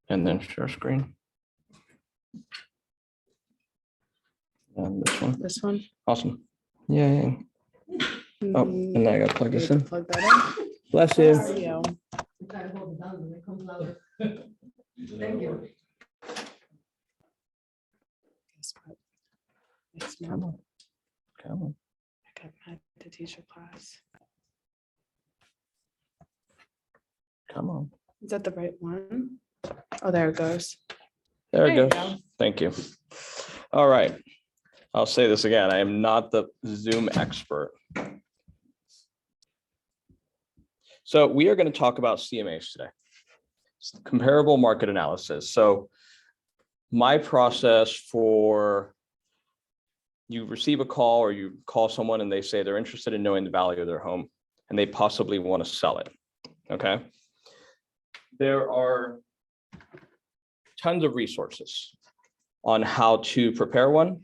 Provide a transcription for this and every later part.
and then share screen. And this one. This one. Awesome. Yay. Oh, and then I gotta plug this in. Plug that in. Bless There you. we go. You gotta hold it down and it comes louder. Thank you. Guess what? Next Come month, on. Come on. I got my teacher class. Come on. Is that the right one? Oh, there it goes. There it There you goes. go. Thank you. All right. I'll say this again. I am not the Zoom expert. So we are going to talk about CMAs today. Comparable market analysis. So my process for you receive a call or you call someone and they say they're interested in knowing the value of their home and they possibly want to sell it. Okay. There are tons of resources on how to prepare one.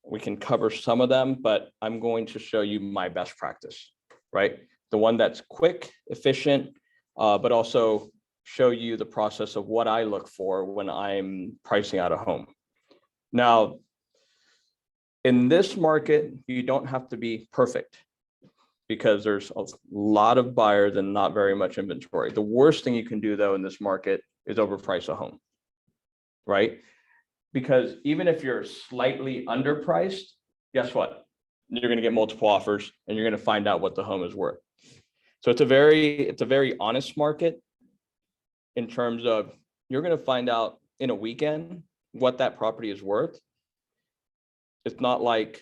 We can cover some of them, but I'm going to show you my best practice, right? The one that's quick, efficient, but also show you the process of what I look for when I'm pricing out a home. Now, in this market, you don't have to be perfect because there's a lot of buyers and not very much inventory. The worst thing you can do though in this market is overprice a home, right? Because even if you're slightly underpriced, guess what? You're going to get multiple offers and you're going to find out what the home is worth. So it's a very honest market in terms of you're going to find out in a weekend what that property is worth. It's not like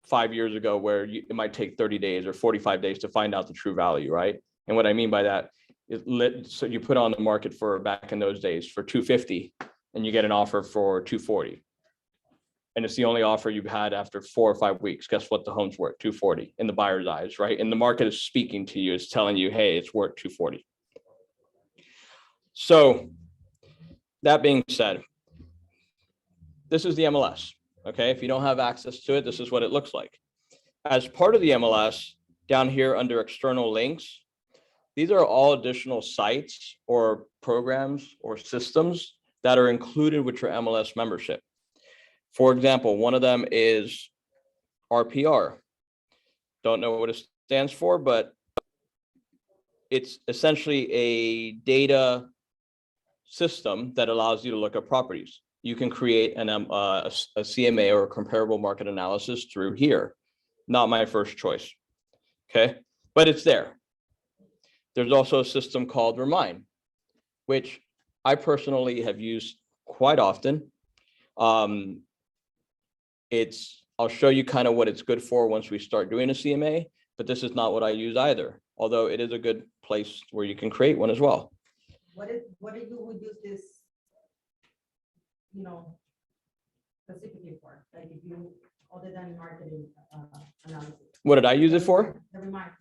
5 years ago where it might take 30 days or 45 days to find out the true value, right? And what I mean by that is so you put on the market for back in those days for 250 and you get an offer for 240. And it's the only offer you've had after 4 or 5 weeks. Guess what? The home's worth 240 in the buyer's eyes, right? And the market is speaking to you, it's telling you, hey, it's worth 240. So that being said, this is the MLS. Okay, if you don't have access to it, this is what it looks like. As part of the MLS, down here under external links, these are all additional sites or programs or systems that are included with your MLS membership. For example, one of them is RPR. Don't know what it stands for, but it's essentially a data system that allows you to look at properties. You can create a CMA or a comparable market analysis through here. Not my first choice, okay? But it's there. There's also a system called Remind, which I personally have used quite often. I'll show you kind of what it's good for once we start doing a CMA, but this is not what I use either, although it is a good place where you can create one as well. What do you use this, specifically for? Like if you, other than marketing analysis? What did I use it for? The Remind.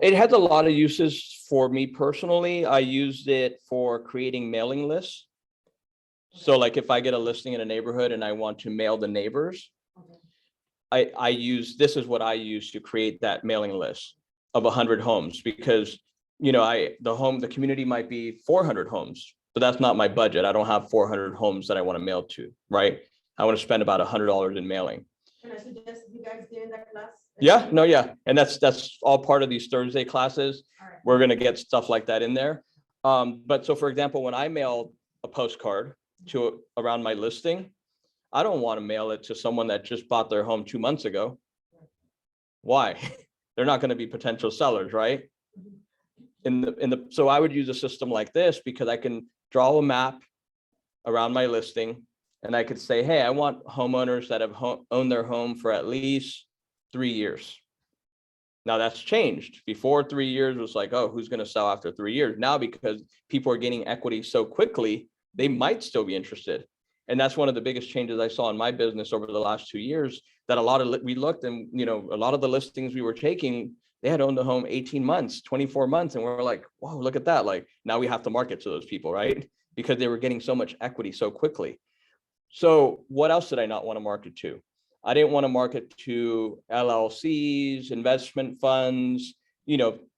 It has a lot of uses for me personally. I used it for creating mailing lists. So like if I get a listing in a neighborhood and I want to mail the neighbors, this is what I use to create that mailing list of 100 homes because the community might be 400 homes, but that's not my budget. I don't have 400 homes that I want to mail to, right? I want to spend about $100 in mailing. Can I suggest you guys get in that class? Yeah. And that's all part of these Thursday classes. All right. We're going to get stuff like that in there. But so for example, when I mail a postcard around my listing, I don't want to mail it to someone that just bought their home 2 months ago. Why? They're not going to be potential sellers, right? So I would use a system like this because I can draw a map around my listing and I could say, hey, I want homeowners that have owned their home for at least 3 years. Now that's changed. Before 3 years was like, oh, who's going to sell after 3 years? Now, because people are gaining equity so quickly, they might still be interested. And that's one of the biggest changes I saw in my business over the last 2 years, that we looked and, a lot of the listings we were taking, they had owned the home 18 months, 24 months. And we're like, whoa, look at that. Like now we have to market to those people, right? Because they were getting so much equity so quickly. So what else did I not want to market to? I didn't want to market to LLCs, investment funds,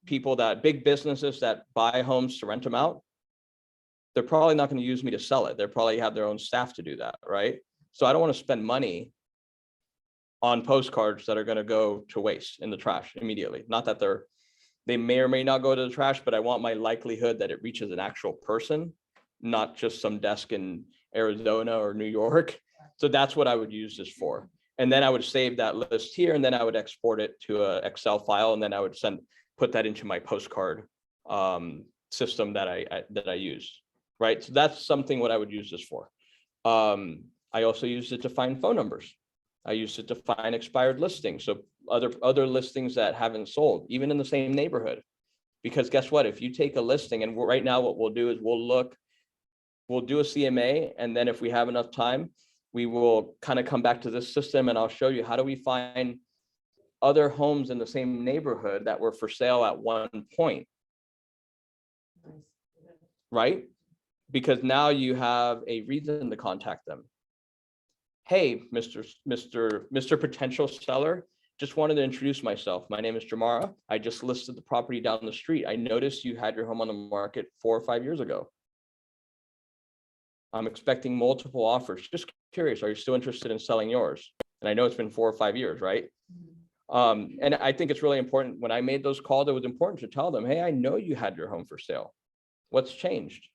people big businesses that buy homes to rent them out, they're probably not going to use me to sell it. They'll probably have their own staff to do that, right? So I don't want to spend money on postcards that are going to go to waste in the trash immediately. Not that they may or may not go to the trash, but I want my likelihood that it reaches an actual person, not just some desk in Arizona or New York. So that's what I would use this for. And then I would save that list here, and then I would export it to an Excel file, and then I would put that into my postcard system that I use, right? So that's something what I would use this for. I also used it to find phone numbers. I used it to find expired listings. So other listings that haven't sold, even in the same neighborhood. Because guess what? If you take a listing, and right now what we'll do is we'll do a CMA, and then if we have enough time, we will kind of come back to this system, and I'll show you how do we find other homes in the same neighborhood that were for sale at one point, right? Because now you have a reason to contact them. Hey, Mr. Potential Seller, just wanted to introduce myself. My name is Jamara. I just listed the property down the street. I noticed you had your home on the market 4 or 5 years ago. I'm expecting multiple offers. Just curious, are you still interested in selling yours? And I know it's been 4 or 5 years, right? And I think it's really important. When I made those calls, it was important to tell them, hey, I know you had your home for sale. What's changed?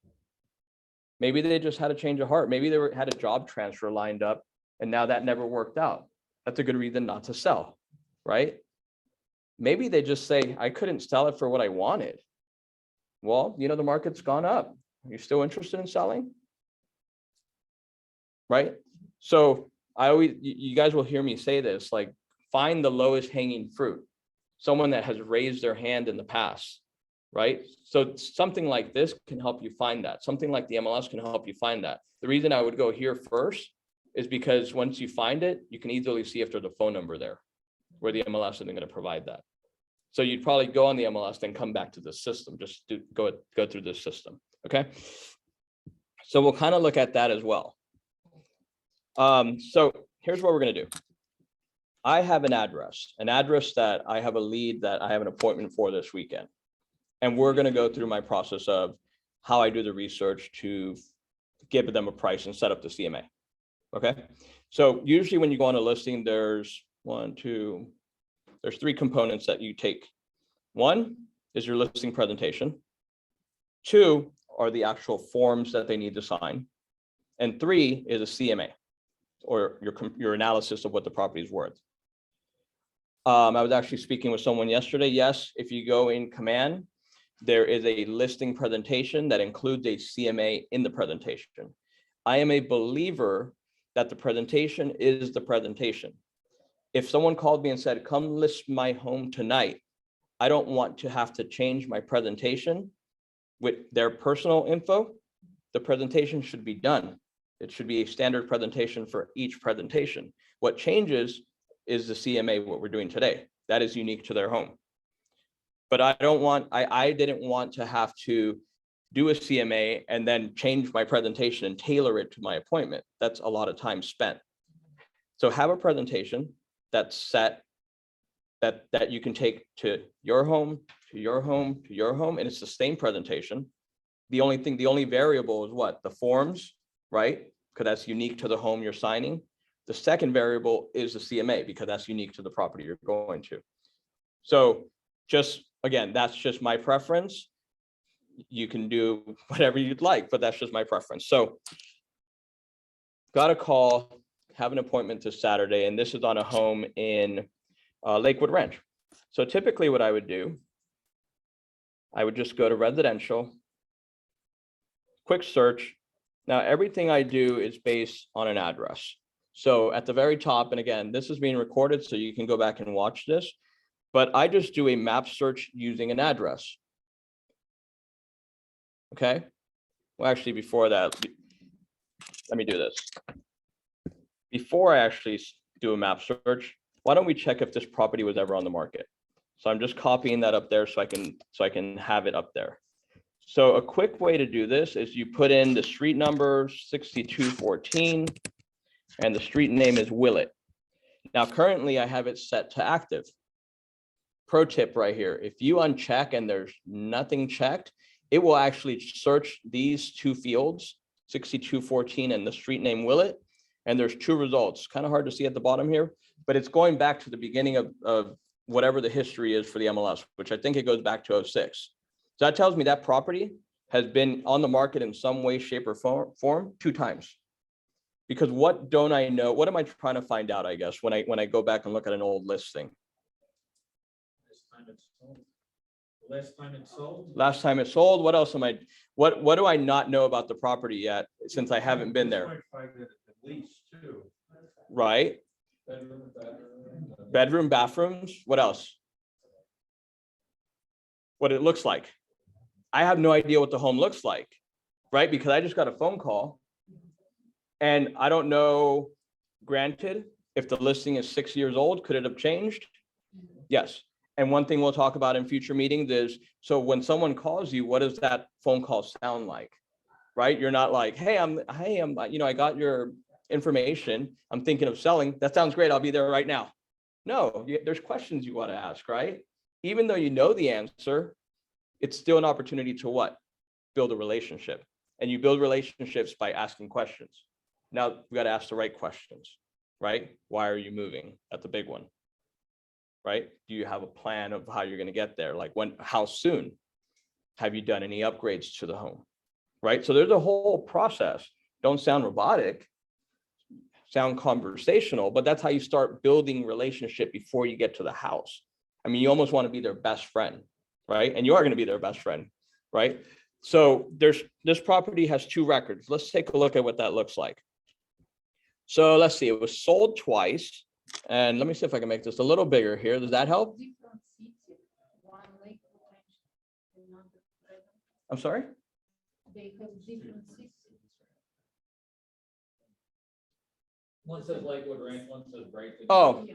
Maybe they just had a change of heart. Maybe they had a job transfer lined up, and now that never worked out. That's a good reason not to sell, right? Maybe they just say, I couldn't sell it for what I wanted. Well, the market's gone up. Are you still interested in selling? Right? So you guys will hear me say this, like, find the lowest hanging fruit, someone that has raised their hand in the past, right? So something like this can help you find that. Something like the MLS can help you find that. The reason I would go here first is because once you find it, you can easily see if there's a phone number there where the MLS isn't going to provide that. So you'd probably go on the MLS, then come back to the system, just go through this system, okay? So we'll kind of look at that as well. So here's what we're going to do. I have an address that I have a lead that I have an appointment for this weekend. And we're going to go through my process of how I do the research to give them a price and set up the CMA. Okay. So usually when you go on a listing, there's 3 components that you take. 1 is your listing presentation. 2 are the actual forms that they need to sign. And 3 is a CMA, or your analysis of what the property is worth. I was actually speaking with someone yesterday. Yes, if you go in Command, there is a listing presentation that includes a CMA in the presentation. I am a believer that the presentation is the presentation. If someone called me and said, come list my home tonight, I don't want to have to change my presentation with their personal info. The presentation should be done. It should be a standard presentation for each presentation. What changes is the CMA, what we're doing today. That is unique to their home. But I didn't want to have to do a CMA and then change my presentation and tailor it to my appointment. That's a lot of time spent. So have a presentation that's set, that you can take to your home, to your home, to your home, and it's the same presentation. The only variable is what? The forms, right? Because that's unique to the home you're signing. The second variable is the CMA, because that's unique to the property you're going to. So again, that's just my preference. You can do whatever you'd like, but that's just my preference. So got a call, have an appointment this Saturday, and this is on a home in Lakewood Ranch. So typically what I would do, I would just go to residential, quick search. Now everything I do is based on an address. So at the very top, and again, this is being recorded, so you can go back and watch this, but I just do a map search using an address. Okay. Well, actually, before that, let me do this. Before I actually do a map search, why don't we check if this property was ever on the market? So I'm just copying that up there so I can have it up there. So a quick way to do this is you put in the street number 6214 and the street name is Willett. Now, currently I have it set to active. pro tip right here. If you uncheck and there's nothing checked, it will actually search these two fields, 6214 and the street name Willett. And there's two results. Kind of hard to see at the bottom here, but it's going back to the beginning of whatever the history is for the MLS, which I think it goes back to 06. So that tells me that property has been on the market in some way, shape, or form 2 times. Because what don't I know? What am I trying to find out, I guess, when I go back and look at an old listing? Last time it sold? Last time it sold. What else am I, what do I not know about the property yet since I haven't been there? At least 2. Right? Bedroom, bathrooms, what else? What it looks like. I have no idea what the home looks like, right? Because I just got a phone call and I don't know, granted, if the listing is 6 years old, could it have changed? Yes. And one thing we'll talk about in future meetings is, so when someone calls you, what does that phone call sound like? Right? You're not like, hey, I got your information. I'm thinking of selling. That sounds great. I'll be there right now. No, there's questions you want to ask, right? Even though you know the answer, it's still an opportunity to what? Build a relationship. And you build relationships by asking questions. Now we got to ask the right questions, right? Why are you moving? That's a big one, right? Do you have a plan of how you're going to get there? Like when, how soon? Have you done any upgrades to the home, right? So there's a whole process. Don't sound robotic, sound conversational, but that's how you start building relationship before you get to the house. I mean, you almost want to be their best friend, right? And you are going to be their best friend, right? So this property has 2 records. Let's take a look at what that looks like. So let's see, it was sold twice. And let me see if I can make this a little bigger here. Does that help? I'm sorry? They have different cities. One says Lakewood Ranch, one says Brighton. Oh.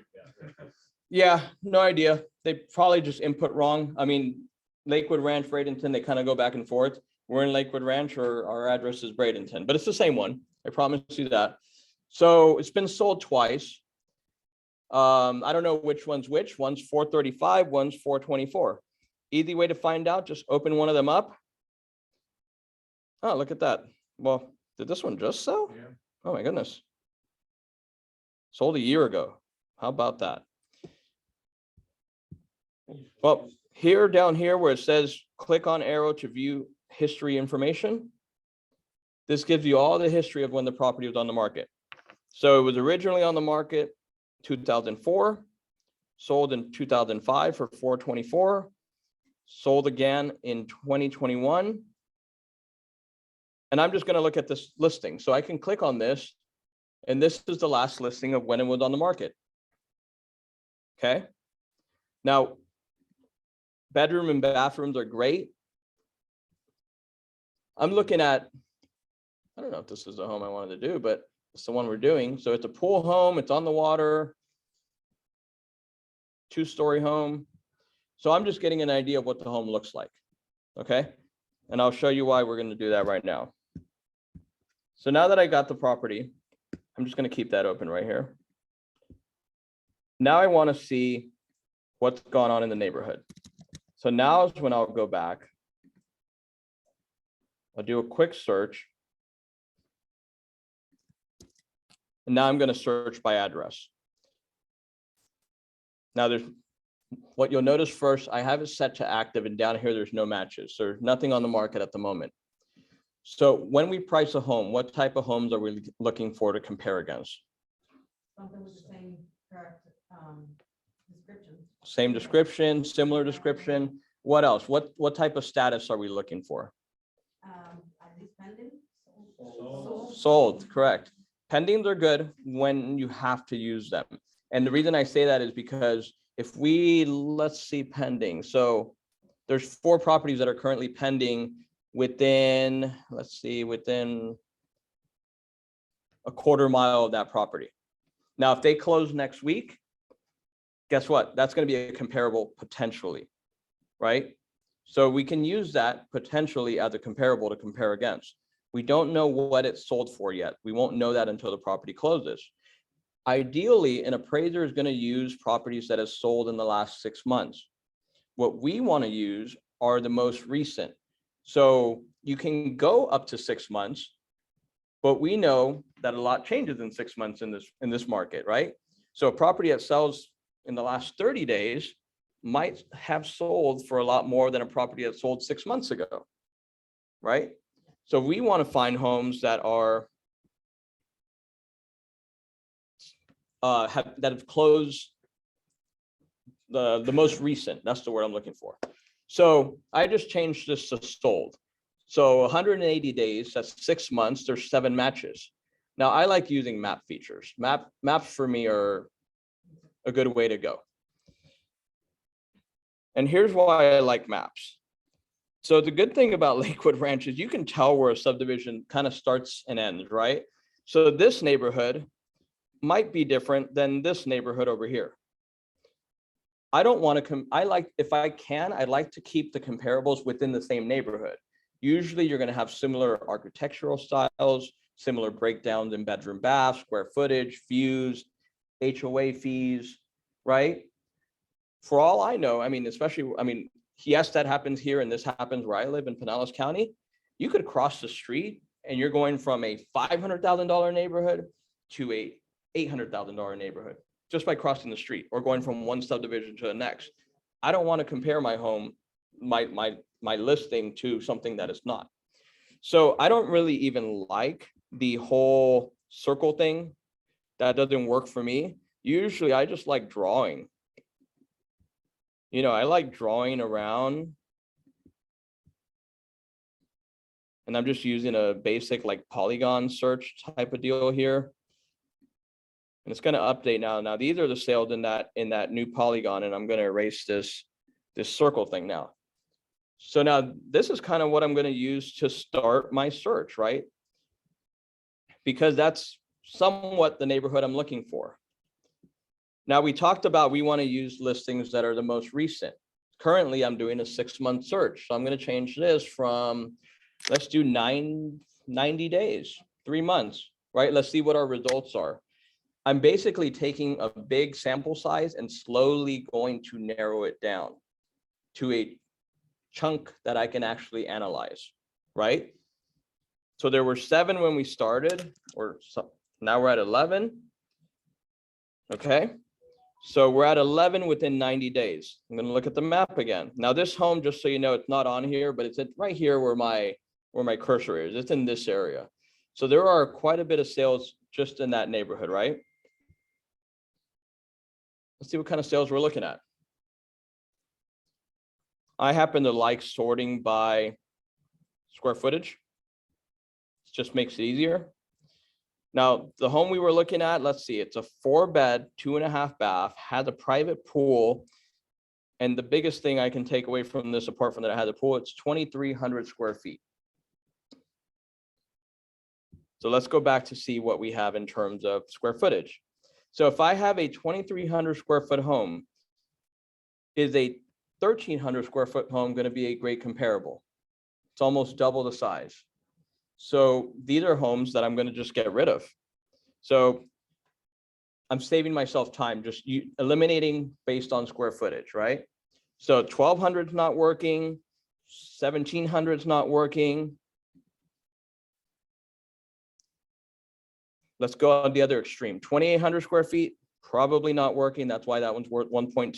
Yeah, no idea. They probably just input wrong. I mean, Lakewood Ranch, Bradenton, they kind of go back and forth. We're in Lakewood Ranch, or our address is Bradenton, but it's the same one. I promise you that. So it's been sold twice. I don't know which one's which. One's 435, one's 424. Easy way to find out, just open one of them up. Oh, look at that. Well, did this one just sell? Yeah. Oh my goodness. Sold a year ago. How about that? Well, here, down here where it says click on arrow to view history information. This gives you all the history of when the property was on the market. So it was originally on the market 2004, sold in 2005 for 424, sold again in 2021. And I'm just going to look at this listing. So I can click on this, and this is the last listing of when it was on the market. Okay. Now, bedroom and bathrooms are great. I'm looking at, I don't know if this is the home I wanted to do, but it's the one we're doing. So it's a pool home, it's on the water, 2-story home. So I'm just getting an idea of what the home looks like. Okay. And I'll show you why we're going to do that right now. So now that I got the property, I'm just going to keep that open right here. Now I want to see what's gone on in the neighborhood. So now is when I'll go back. I'll do a quick search. And now I'm going to search by address. Now there's what you'll notice first, I have it set to active, and down here there's no matches. So there's nothing on the market at the moment. So when we price a home, what type of homes are we looking for to compare against? Something with the same correct description. Same description, similar description. What else? What type of status are we looking for? Are these pending? Sold, correct. Pendings are good when you have to use them. And the reason I say that is because if we, let's see, pending. So there's 4 properties that are currently pending within, let's see, within a quarter mile of that property. Now, if they close next week, guess what? That's going to be a comparable potentially, right? So we can use that potentially as a comparable to compare against. We don't know what it's sold for yet. We won't know that until the property closes. Ideally, an appraiser is going to use properties that have sold in the last 6 months. What we want to use are the most recent. So you can go up to 6 months, but we know that a lot changes in 6 months in this market, right? So a property that sells in the last 30 days might have sold for a lot more than a property that sold 6 months ago, right? So we want to find homes that are that have closed the most recent. That's the word I'm looking for. So I just changed this to sold. So 180 days, that's 6 months, there's 7 matches. Now I like using map features. Maps for me are a good way to go. And here's why I like maps. So the good thing about Lakewood Ranch is you can tell where a subdivision kind of starts and ends, right? So this neighborhood might be different than this neighborhood over here. I don't want to I like, if I can, I'd like to keep the comparables within the same neighborhood. Usually you're going to have similar architectural styles, similar breakdowns in bedroom, bath, square footage, views, HOA fees, right? For all I know, I mean, especially, I mean, yes, that happens here and this happens where I live in Pinellas County. You could cross the street and you're going from a $500,000 neighborhood to a $800,000 neighborhood just by crossing the street or going from one subdivision to the next. I don't want to compare my home, my listing to something that is not. So I don't really even like the whole circle thing. That doesn't work for me. Usually I just like drawing. You know, I like drawing around. And I'm just using a basic like polygon search type of deal here. And it's going to update now. Now these are the sales in that new polygon, and I'm going to erase this circle thing now. So now this is kind of what I'm going to use to start my search, right? Because that's somewhat the neighborhood I'm looking for. Now we talked about we want to use listings that are the most recent. Currently, I'm doing a 6-month search. So I'm going to change this from, let's do 90 days, 3 months, right? Let's see what our results are. I'm basically taking a big sample size and slowly going to narrow it down to a chunk that I can actually analyze, right? So there were 7 when we started, or so, now we're at 11. Okay. So we're at 11 within 90 days. I'm going to look at the map again. Now this home, just so you know, it's not on here, but it's right here where my cursor is. It's in this area. So there are quite a bit of sales just in that neighborhood, right? Let's see what kind of sales we're looking at. I happen to like sorting by square footage. It just makes it easier. Now, the home we were looking at, let's see, it's a 4-bed, 2.5 bath, has a private pool. And the biggest thing I can take away from this, apart from that it has a pool, it's 2,300 square feet. So let's go back to see what we have in terms of square footage. So if I have a 2,300 square foot home, is a 1,300 square foot home going to be a great comparable? It's almost double the size. So these are homes that I'm going to just get rid of. So I'm saving myself time, just eliminating based on square footage, right? So 1,200 is not working, 1,700 is not working. Let's go on the other extreme. 2,800 square feet, probably not working. That's why that one's worth 1.2.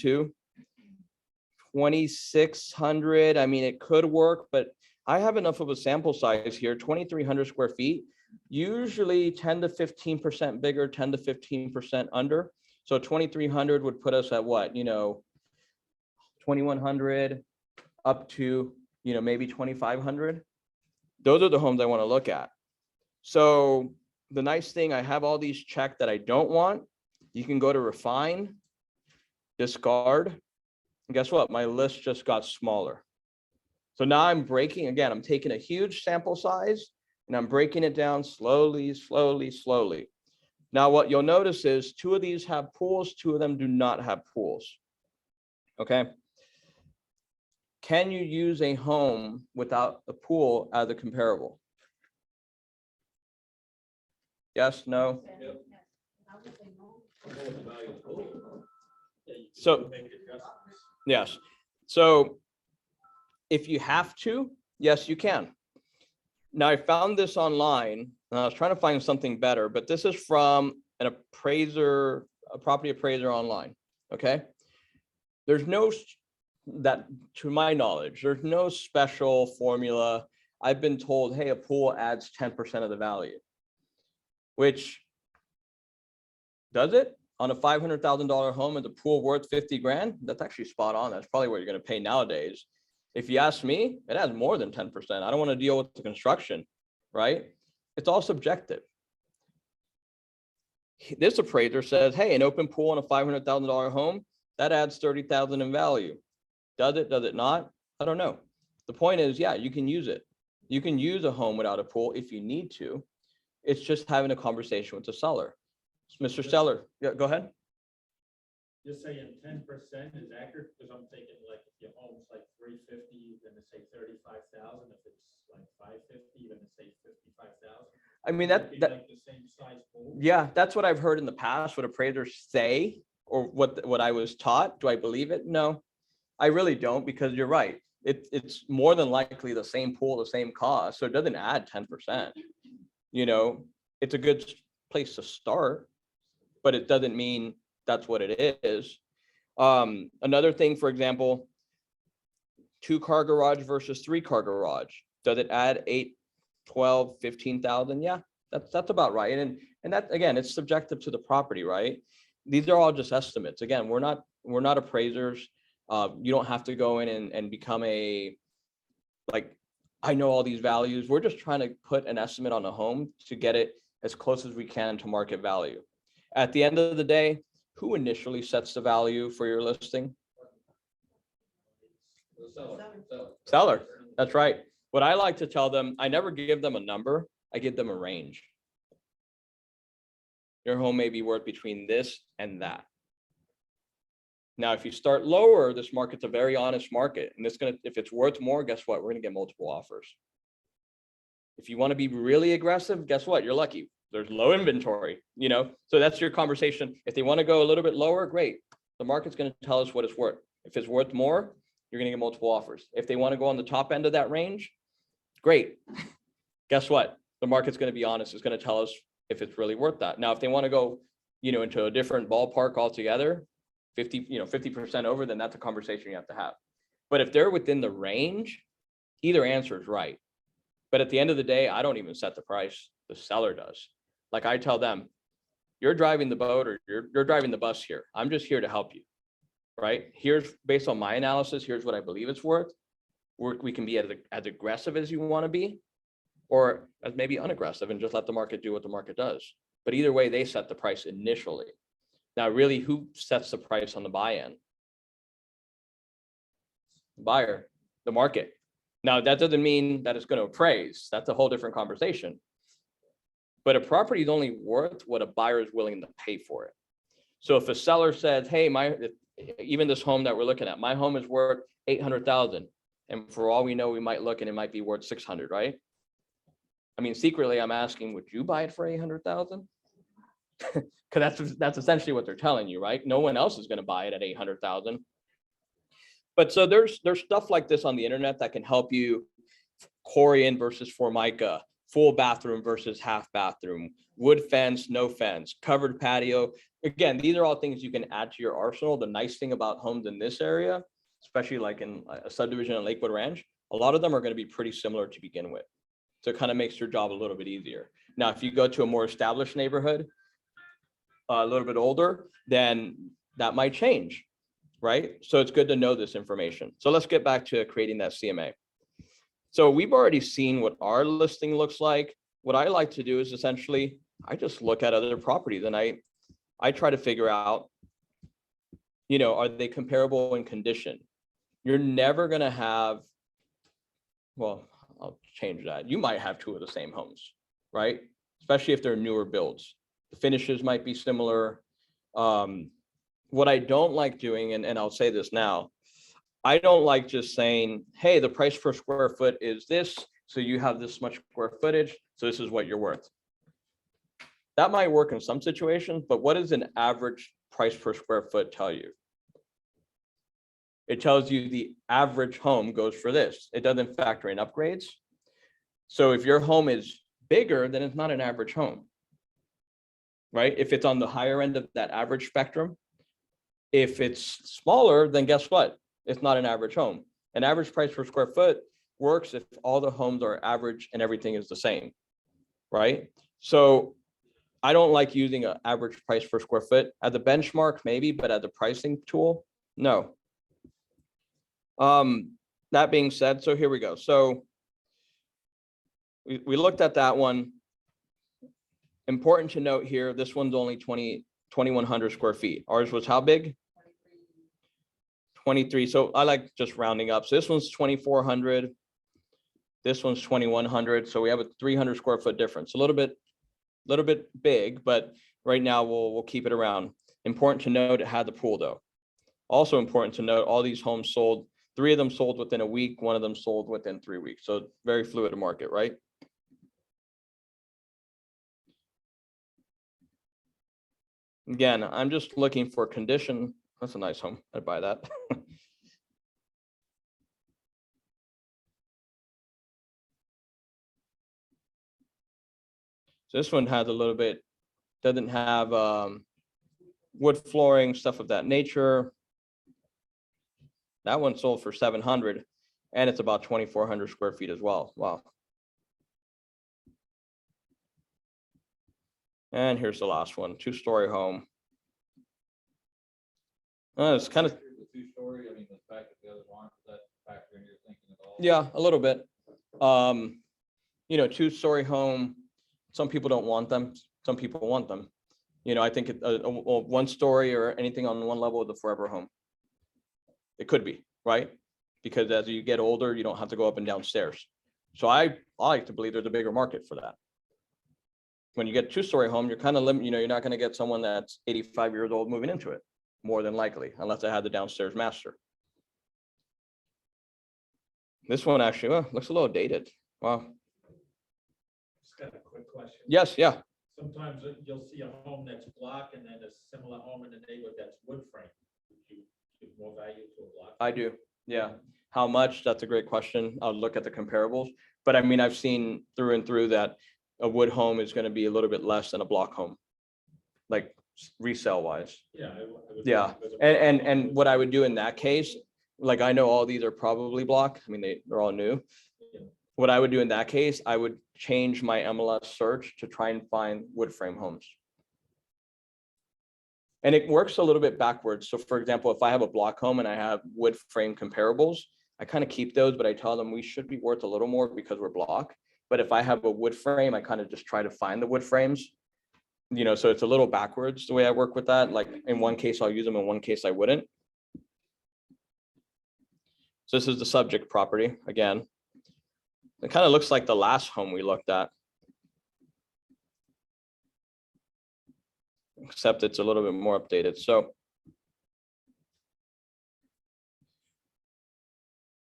2,600, I mean, it could work, but I have enough of a sample size here, 2,300 square feet, usually 10 to 15% bigger, 10 to 15% under. So 2,300 would put us at what, you know, 2,100 up to, you know, maybe 2,500. Those are the homes I want to look at. So the nice thing, I have all these checked that I don't want. You can go to refine, discard. And guess what? My list just got smaller. So now I'm breaking, again, I'm taking a huge sample size and I'm breaking it down slowly, slowly, slowly. Now, what you'll notice is 2 of these have pools, 2 of them do not have pools. Okay. Can you use a home without a pool as a comparable? Yes, no? So, yes. So if you have to, yes, you can. Now I found this online and I was trying to find something better, but this is from an appraiser, a property appraiser online. Okay. There's no that, to my knowledge, there's no special formula. I've been told, hey, a pool adds 10% of the value, which does it on a $500,000 home. Is the pool worth 50 grand? That's actually spot on. That's probably what you're going to pay nowadays. If you ask me, it adds more than 10%. I don't want to deal with the construction, right? It's all subjective. This appraiser says, hey, an open pool in a $500,000 home, that adds 30,000 in value. Does it not? I don't know. The point is, yeah, you can use it. You can use a home without a pool if you need to. It's just having a conversation with the seller. Mr. Seller, yeah, go ahead. You're saying 10% is accurate, because I'm thinking like if your home's like 350, you're gonna say 35,000. If it's like 550, you're gonna say 55,000. I mean, Would it be that like the same size pool? yeah, that's what I've heard in the past, what appraisers say, or what I was taught. Do I believe it? No, I really don't, because you're right. It's more than likely the same pool, the same cost. So it doesn't add 10%. You know, it's a good place to start, but it doesn't mean that's what it is. Another thing, for example, 2-car garage versus 3-car garage. Does it add 8, 12, 15,000? Yeah, that's about right. And that, again, it's subjective to the property, right? These are all just estimates. Again, we're not appraisers. You don't have to go in and become like, I know all these values. We're just trying to put an estimate on a home to get it as close as we can to market value. At the end of the day, who initially sets the value for your listing? The seller. Seller. That's right. What I like to tell them, I never give them a number. I give them a range. Your home may be worth between this and that. Now, if you start lower, this market's a very honest market, and if it's worth more, guess what? We're gonna get multiple offers. If you want to be really aggressive, guess what? You're lucky. There's low inventory, so that's your conversation. If they want to go a little bit lower, great. The market's going to tell us what it's worth. If it's worth more, you're going to get multiple offers. If they want to go on the top end of that range, great. Guess what? The market's going to be honest. It's going to tell us if it's really worth that. Now, if they want to go, into a different ballpark altogether, 50% over, then that's a conversation you have to have. But if they're within the range, either answer is right. But at the end of the day, I don't even set the price. The seller does. Like I tell them, you're driving the boat or you're driving the bus here. I'm just here to help you, right? Here's, based on my analysis, here's what I believe it's worth. We can be as aggressive as you want to be, or as maybe unaggressive and just let the market do what the market does. But either way, they set the price initially. Now, really, who sets the price on the buy end? The buyer, the market. Now, that doesn't mean that it's going to appraise. That's a whole different conversation. But a property is only worth what a buyer is willing to pay for it. So if a seller says, hey, even this home that we're looking at, my home is worth 800,000. And for all we know, we might look and it might be worth 600, right? I mean, secretly, I'm asking, would you buy it for 800,000? Because that's essentially what they're telling you, right? No one else is going to buy it at 800,000. But so there's stuff like this on the internet that can help you. Corian versus Formica, full bathroom versus half bathroom, wood fence, no fence, covered patio. Again, these are all things you can add to your arsenal. The nice thing about homes in this area, especially like in a subdivision in Lakewood Ranch, a lot of them are going to be pretty similar to begin with. So it kind of makes your job a little bit easier. Now, if you go to a more established neighborhood, a little bit older, then that might change, right? So it's good to know this information. So let's get back to creating that CMA. So we've already seen what our listing looks like. What I like to do is essentially, I just look at other properties and I try to figure out, are they comparable in condition? You're never going to have, well, I'll change that. You might have two of the same homes, right? Especially if they're newer builds. The finishes might be similar. What I don't like doing, and I'll say this now, I don't like just saying, hey, the price per square foot is this, so you have this much square footage, so this is what you're worth. That might work in some situations, but what does an average price per square foot tell you? It tells you the average home goes for this. It doesn't factor in upgrades. So if your home is bigger, then it's not an average home. Right? If it's on the higher end of that average spectrum, if it's smaller, then guess what? It's not an average home. An average price per square foot works if all the homes are average and everything is the same, right? So I don't like using an average price per square foot as a benchmark, maybe, but as a pricing tool, no. That being said, so here we go. So we looked at that one. Important to note here, this one's only 2,100 square feet. Ours was how big? 23. So I like just rounding up. So this one's 2,400. This one's 2,100. So we have a 300 square foot difference. A little bit big, but right now we'll keep it around. Important to note, it had the pool though. Also important to note, all these homes sold, 3 of them sold within a week, 1 of them sold within 3 weeks. So very fluid market, right? Again, I'm just looking for condition. That's a nice home. I'd buy that. So this one has a little bit, doesn't have wood flooring, stuff of that nature. That one sold for 700 and it's about 2,400 square feet as well. Wow. And here's the last one, 2-story home. It's kind of, The 2-story, I mean, the fact that the others aren't, that factor in your thinking at all? yeah, a little bit. You know, 2-story home, some people don't want them. Some people want them. You know, I think 1-story or anything on one level is a forever home. It could be, right? Because as you get older, you don't have to go up and down stairs. So I like to believe there's a bigger market for that. When you get 2-story home, you're kind of limited, you know, you're not going to get someone that's 85 years old moving into it, more than likely, unless they had the downstairs master. This one actually looks a little dated. Wow. Just got a quick question. Yes, yeah. Sometimes you'll see a home that's block and then a similar home in the neighborhood that's wood frame. Would you give more value to a block? I do, yeah. How much? That's a great question. I'll look at the comparables. But I mean, I've seen through and through that a wood home is going to be a little bit less than a block home, like resale wise. Yeah. I would Yeah, think because a block home and would- what I would do in that case, like I know all these are probably block. I mean, they're all new. Yeah. What I would do in that case, I would change my MLS search to try and find wood frame homes. And it works a little bit backwards. So for example, if I have a block home and I have wood frame comparables, I kind of keep those, but I tell them we should be worth a little more because we're block. But if I have a wood frame, I kind of just try to find the wood frames. You know, so it's a little backwards the way I work with that. Like in one case, I'll use them, in one case, I wouldn't. So this is the subject property again. It kind of looks like the last home we looked at. Except it's a little bit more updated. So.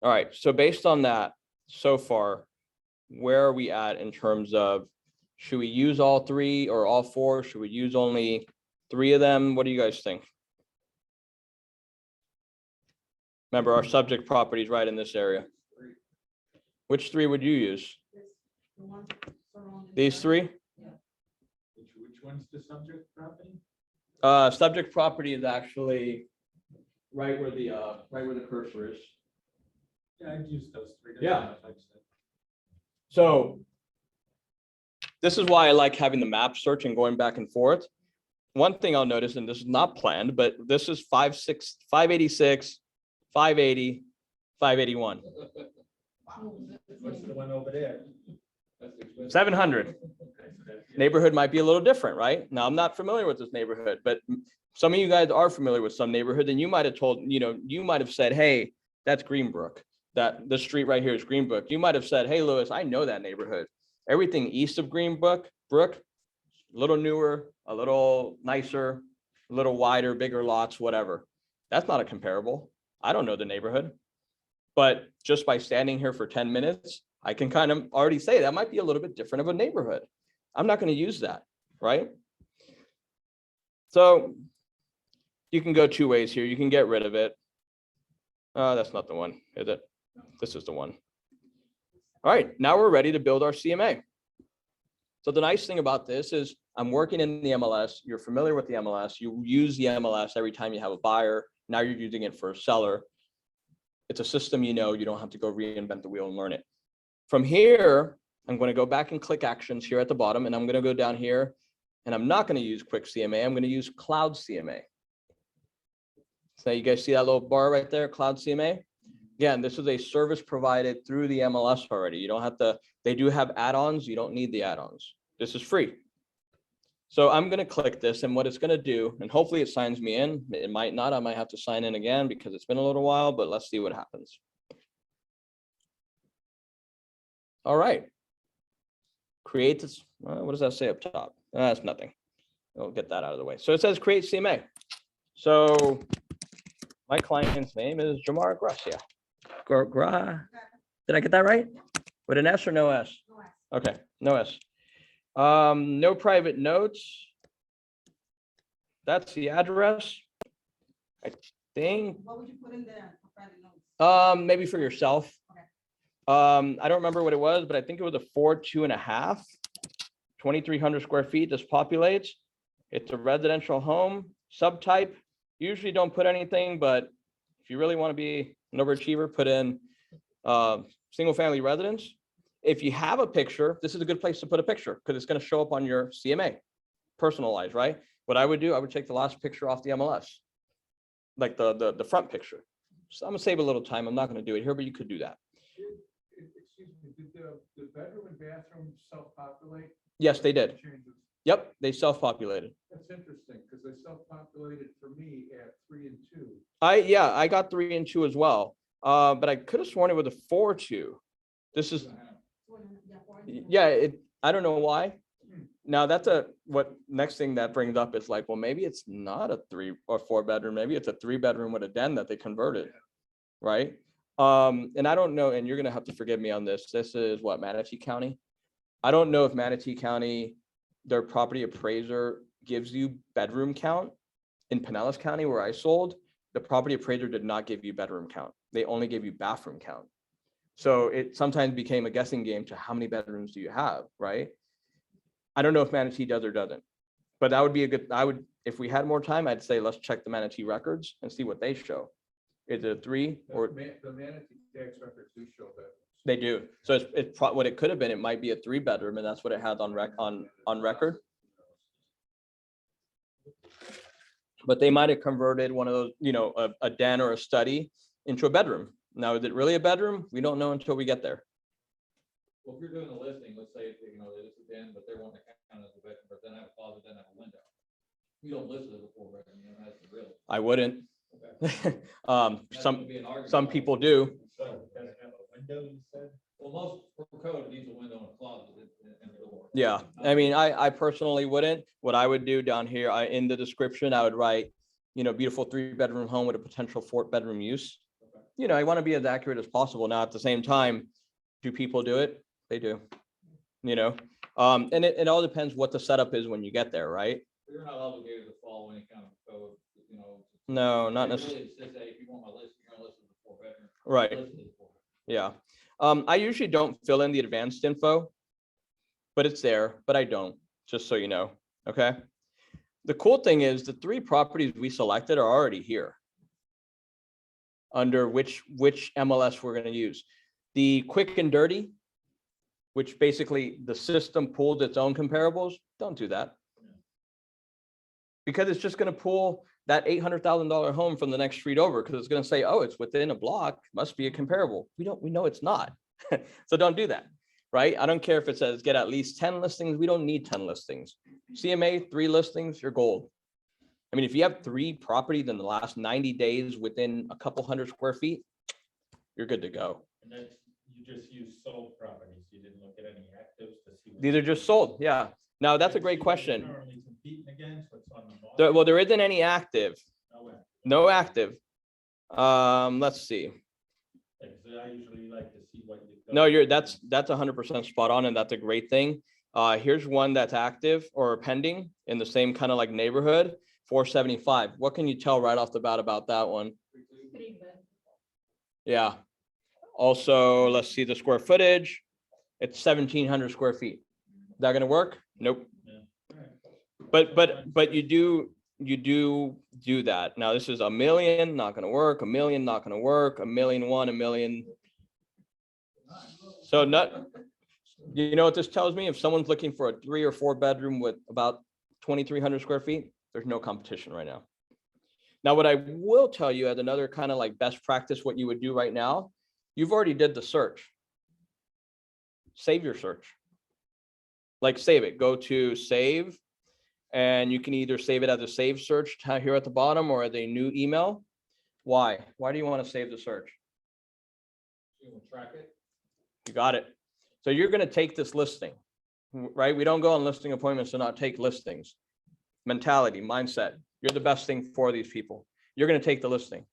All right, so based on that, so far, where are we at in terms of, should we use all 3 or all 4? Should we use only 3 of them? What do you guys think? Remember, our subject property is right in this area. Which 3 would you use? The one surrounding These the- 3? Which one's the subject property? Subject property is actually right where the cursor is. Yeah, I'd use those 3. Yeah. So this is why I like having the map search and going back and forth. One thing I'll notice, and this is not planned, but this is 586, 580, 581, What's the one over there? That's expensive. 700. Okay, so that's- Neighborhood might be a little different, right? Now, I'm not familiar with this neighborhood, but some of you guys are familiar with some neighborhood, and you might have told, you know, you might have said, hey, that's Greenbrook. That the street right here is Greenbrook. You might have said, hey, Lewis, I know that neighborhood. Everything east of Greenbrook, a little newer, a little nicer, a little wider, bigger lots, whatever. That's not a comparable. I don't know the neighborhood. But just by standing here for 10 minutes, I can kind of already say that might be a little bit different of a neighborhood. I'm not going to use that, right? So you can go 2 ways here. You can get rid of it. That's not the one, is it? This is the one. All right, now we're ready to build our CMA. So the nice thing about this is I'm working in the MLS. You're familiar with the MLS. You use the MLS every time you have a buyer. Now you're using it for a seller. It's a system you know, you don't have to go reinvent the wheel and learn it. From here, I'm going to go back and click actions here at the bottom, and I'm going to go down here, and I'm not going to use quick CMA. I'm going to use cloud CMA. So you guys see that little bar right there, cloud CMA? Again, this is a service provided through the MLS already. You don't have to, they do have add-ons. You don't need the add-ons. This is free. So I'm going to click this, and what it's going to do, and hopefully it signs me in. It might not. I might have to sign in again because it's been a little while, but let's see what happens. All right. Create this. What does that say up top? That's nothing. We'll get that out of the way. So it says create CMA. So my client's name is Jamar Gracia. Did I get that right? With an S or no S? No S. Okay, no S. No private notes. That's the address. I think, What would you put in there for private notes? maybe for yourself. Okay. I don't remember what it was, but I think it was a 4.2.5, 2,300 square feet. This populates. It's a residential home, subtype. Usually don't put anything, but if you really want to be an overachiever, put in single family residence. If you have a picture, this is a good place to put a picture because it's going to show up on your CMA, personalized, right? What I would do, I would take the last picture off the MLS, like the front picture. So I'm gonna save a little time. I'm not going to do it here, but you could do that. Excuse me, did the bedroom and bathroom self-populate? Yes, they did. Changes. Yep, they self-populated. That's interesting, because they self-populated for me at 3 and 2. I got 3 and 2 as well. But I could have sworn it was a 4.2. This is, yeah, I don't know why. Now that's what next thing that brings up is like, well, maybe it's not a 3 or 4 bedroom. Maybe it's a 3 bedroom with a den that they converted, right? And I don't know, and you're gonna have to forgive me on this. This is what, Manatee County? I don't know if Manatee County, their property appraiser gives you bedroom count. In Pinellas County, where I sold, the property appraiser did not give you bedroom count. They only gave you bathroom count. So it sometimes became a guessing game to how many bedrooms do you have, right? I don't know if Manatee does or doesn't, but that would be a good, if we had more time, I'd say, let's check the Manatee records and see what they show. Is it a 3 or? The Manatee tax records do show that. They do. So what it could have been, it might be a 3 bedroom, and that's what it had on record. But they might have converted one of those, a den or a study into a bedroom. Now, is it really a bedroom? We don't know until we get there. Well, if you're doing a listing, let's say, it's a den, but they're wanting to count as a bedroom, but then have a closet, then have a window. You don't list it as a 4 bedroom, that's the real. I wouldn't. Okay. That would be an argument. Some people do. So it doesn't have a window, you said? Well, most for code, it needs a window and a closet and a door. Yeah, I mean, I personally wouldn't. What I would do down here, in the description, I would write, beautiful 3 bedroom home with a potential 4 bedroom use. Okay. I want to be as accurate as possible. Now, at the same time, do people do it? They do. And it all depends what the setup is when you get there, right? You're not obligated to follow any kind of code, No, not It necessarily. really says that if you want my list, you're gonna list it as a 4 bedroom. Right. List it as a 4 bedroom. Yeah. I usually don't fill in the advanced info, but it's there, but I don't, just so you know. Okay. The cool thing is the 3 properties we selected are already here under which MLS we're going to use. The quick and dirty, which basically the system pulled its own comparables. Don't do that. Because it's just going to pull that $800,000 home from the next street over, because it's going to say, oh, it's within a block, must be a comparable. We know it's not. So don't do that, right? I don't care if it says get at least 10 listings. We don't need 10 listings. CMA, 3 listings, you're gold. I mean, if you have 3 properties in the last 90 days within a couple hundred square feet, you're good to go. And that's, you just use sold properties. You didn't look at any actives to see. These are just sold. Yeah. Now that's a great question. Currently competing against what's on the market. Well, there isn't any active. No way. No active. Let's see. Because I usually like to see what you've got. No, that's 100% spot on, and that's a great thing. Here's one that's active or pending in the same kind of like neighborhood, 475. What can you tell right off the bat about that one? 3 bed. Yeah. Also, let's see the square footage. It's 1,700 square feet. Is that gonna work? Nope. But you do that. Now, this is a million, not gonna work, a million, not gonna work, a million one, a million. So not, you know what this tells me? If someone's looking for a 3 or 4 bedroom with about 2,300 square feet, there's no competition right now. Now, what I will tell you as another kind of like best practice, what you would do right now, you've already did the search. Save your search. Like save it, go to save, and you can either save it as a save search here at the bottom or as a new email. Why? Why do you want to save the search? You will track it. You got it. So you're going to take this listing, right? We don't go on listing appointments to not take listings. Mentality, mindset. You're the best thing for these people. You're going to take the listing.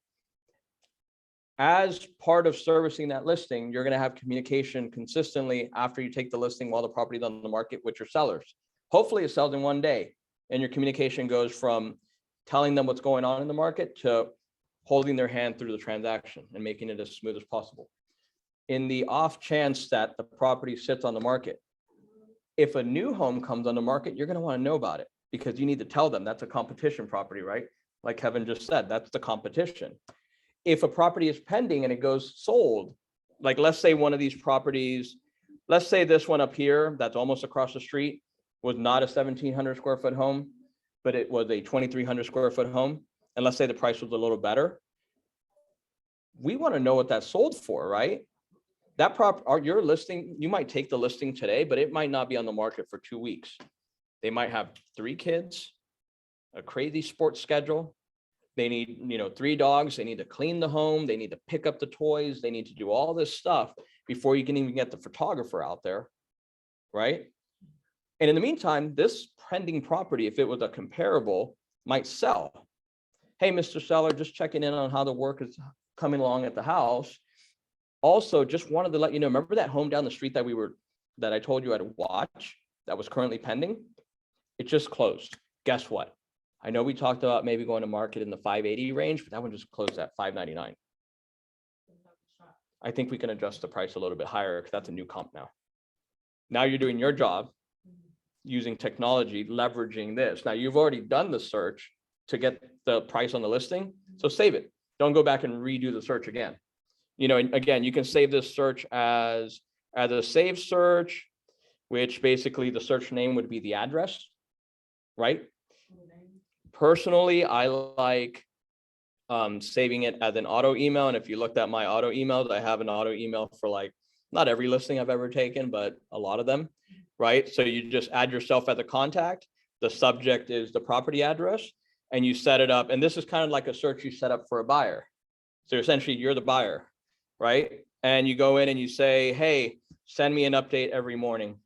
As part of servicing that listing, you're going to have communication consistently after you take the listing while the property is on the market with your sellers. Hopefully it sells in one day, and your communication goes from telling them what's going on in the market to holding their hand through the transaction and making it as smooth as possible. In the off chance that the property sits on the market, if a new home comes on the market, you're going to want to know about it because you need to tell them that's a competition property, right? Like Kevin just said, that's the competition. If a property is pending and it goes sold, like let's say one of these properties, let's say this one up here, that's almost across the street, was not a 1,700 square foot home, but it was a 2,300 square foot home. And let's say the price was a little better. We want to know what that sold for, right? That your listing, you might take the listing today, but it might not be on the market for 2 weeks. They might have 3 kids, a crazy sports schedule. They need, 3 dogs. They need to clean the home. They need to pick up the toys. They need to do all this stuff before you can even get the photographer out there, right? And in the meantime, this pending property, if it was a comparable, might sell. Hey, Mr. Seller, just checking in on how the work is coming along at the house. Also, just wanted to let you know, remember that home down the street that I told you I had to watch that was currently pending? It just closed. Guess what? I know we talked about maybe going to market in the 580 range, but that one just closed at 599. I think we can adjust the price a little bit higher because that's a new comp now. Now you're doing your job using technology, leveraging this. Now you've already done the search to get the price on the listing. So save it. Don't go back and redo the search again. And again, you can save this search as a save search, which basically the search name would be the address, right? Personally, I like saving it as an auto email. And if you looked at my auto emails, I have an auto email for like, not every listing I've ever taken, but a lot of them, right? So you just add yourself as a contact. The subject is the property address, and you set it up. And this is kind of like a search you set up for a buyer. So essentially you're the buyer, right? And you go in and you say, hey, send me an update every morning,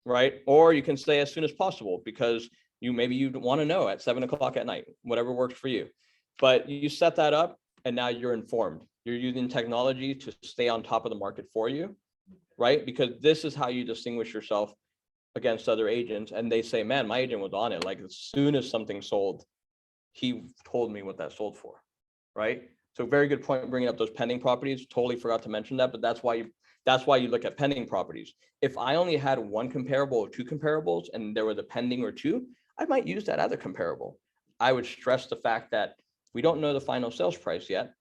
right? Or you can say as soon as possible because maybe you want to know at 7 o'clock at night, whatever works for you. But you set that up and now you're informed. You're using technology to stay on top of the market for you, right? Because this is how you distinguish yourself against other agents. And they say, man, my agent was on it. Like as soon as something sold, he told me what that sold for, right? So very good point bringing up those pending properties. Totally forgot to mention that, but that's why you look at pending properties. If I only had 1 comparable or 2 comparables and there was a pending or 2, I might use that as a comparable. I would stress the fact that we don't know the final sales price yet.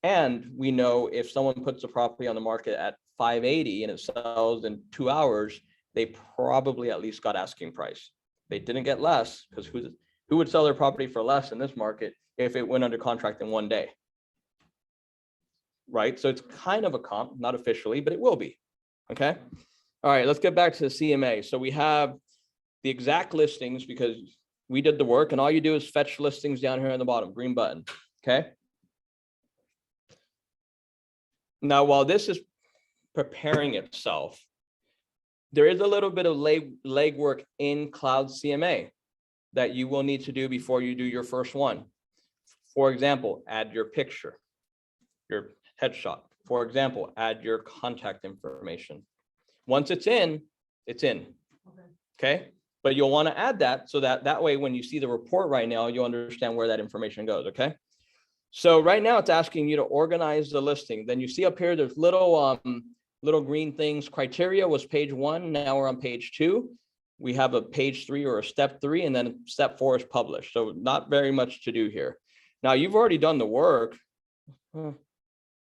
And we know if someone puts the property on the market at 580 and it sells in 2 hours, they probably at least got asking price. They didn't get less because who would sell their property for less in this market if it went under contract in 1 day? Right? So it's kind of a comp, not officially, but it will be. Okay. All right, let's get back to the CMA. So we have the exact listings because we did the work, and all you do is fetch listings down here on the bottom, green button. Okay. Now, while this is preparing itself, there is a little bit of legwork in Cloud CMA that you will need to do before you do your first one. For example, add your picture, your headshot. For example, add your contact information. Once it's in, it's in. Okay. But you'll want to add that so that way when you see the report right now, you'll understand where that information goes. Okay. So right now it's asking you to organize the listing. Then you see up here, there's little green things. Criteria was page 1. Now we're on page 2. We have a page 3 or a step 3, and then step 4 is published. So not very much to do here. Now you've already done the work. Huh.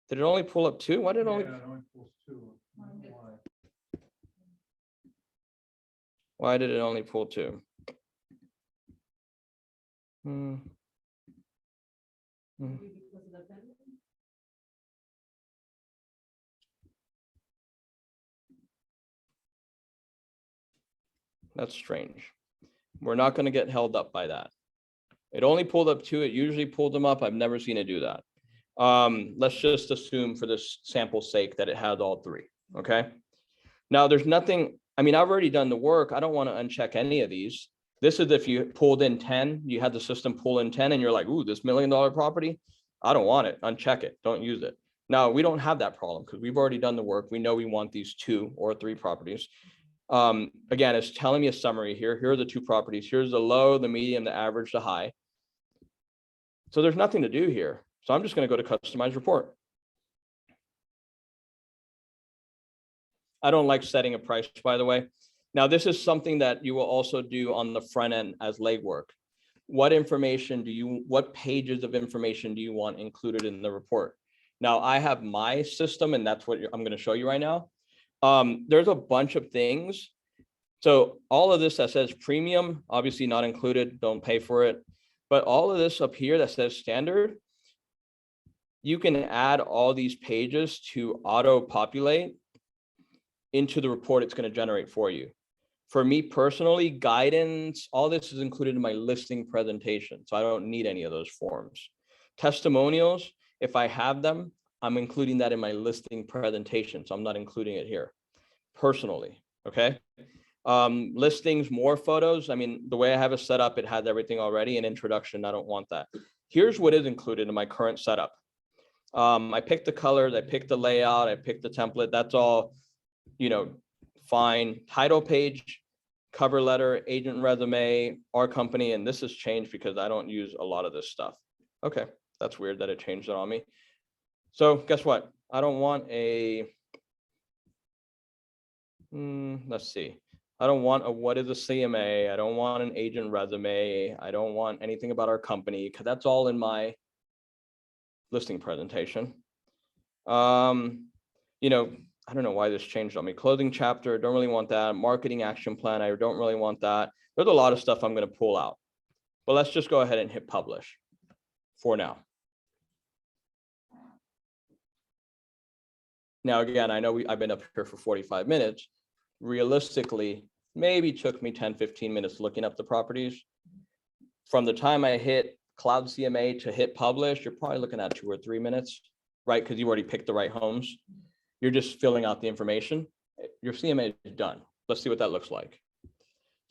Did it only pull up 2? Why did it only? Yeah, it only pulls 2. Why? Why did it only pull 2? Hmm. Hmm. Maybe because of the pending? That's strange. We're not going to get held up by that. It only pulled up 2. It usually pulled them up. I've never seen it do that. Let's just assume for this sample sake that it had all 3. Okay. Now there's nothing, I mean, I've already done the work. I don't want to uncheck any of these. This is if you pulled in 10, you had the system pull in 10 and you're like, ooh, this $1 million property, I don't want it. Uncheck it. Don't use it. Now we don't have that problem because we've already done the work. We know we want these 2 or 3 properties. Again, it's telling me a summary here. Here are the 2 properties. Here's the low, the medium, the average, the high. So there's nothing to do here. So I'm just going to go to customize report. I don't like setting a price, by the way. Now, this is something that you will also do on the front end as legwork. What information do you, what pages of information do you want included in the report? Now, I have my system, and that's what I'm going to show you right now. There's a bunch of things. So all of this that says premium, obviously not included, don't pay for it. But all of this up here that says standard, you can add all these pages to auto populate into the report it's going to generate for you. For me personally, guidance, all this is included in my listing presentation. So I don't need any of those forms. Testimonials, if I have them, I'm including that in my listing presentation. So I'm not including it here personally. Okay. Listings, more photos. I mean, the way I have it set up, it has everything already. An introduction, I don't want that. Here's what is included in my current setup. I picked the colors, I picked the layout, I picked the template. That's all, you know, fine. Title page, cover letter, agent resume, our company, and this has changed because I don't use a lot of this stuff. Okay, that's weird that it changed it on me. So guess what? I don't want a, let's see. I don't want a what is a CMA. I don't want an agent resume. I don't want anything about our company because that's all in my listing presentation. You know, I don't know why this changed on me. Closing chapter, don't really want that. Marketing action plan, I don't really want that. There's a lot of stuff I'm going to pull out. But let's just go ahead and hit publish for now. Now, again, I know I've been up here for 45 minutes. Realistically, maybe took me 10, 15 minutes looking up the properties. From the time I hit Cloud CMA to hit publish, you're probably looking at 2 or 3 minutes, right? Because you already picked the right homes. You're just filling out the information. Your CMA is done. Let's see what that looks like.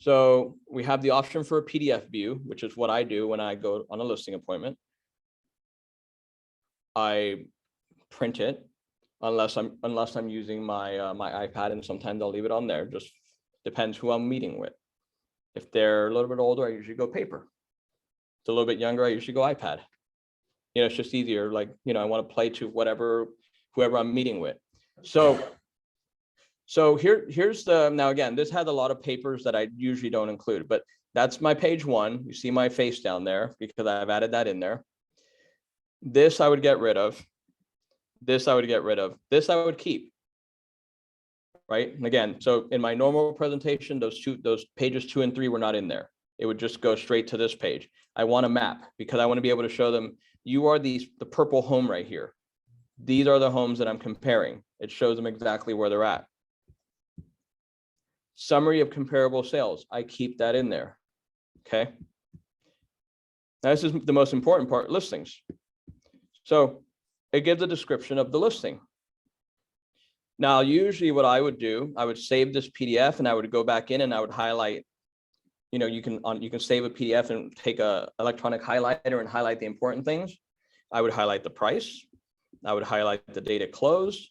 So we have the option for a PDF view, which is what I do when I go on a listing appointment. I print it unless I'm using my my iPad, and sometimes I'll leave it on there. Just depends who I'm meeting with. If they're a little bit older, I usually go paper. It's a little bit younger, I usually go iPad. You know, it's just easier. Like, you know, I want to play to whoever I'm meeting with. So here's the, now again, this had a lot of papers that I usually don't include, but that's my page 1. You see my face down there because I've added that in there. This I would get rid of. This I would get rid of. This I would keep. Right. And again, so in my normal presentation, those pages 2 and 3 were not in there. It would just go straight to this page. I want a map because I want to be able to show them, you are the purple home right here. These are the homes that I'm comparing. It shows them exactly where they're at. Summary of comparable sales. I keep that in there. Okay. Now this is the most important part, listings. So it gives a description of the listing. Now, usually what I would do, I would save this PDF and I would go back in and I would highlight, you know, you can save a PDF and take a electronic highlighter and highlight the important things. I would highlight the price. I would highlight the date it closed.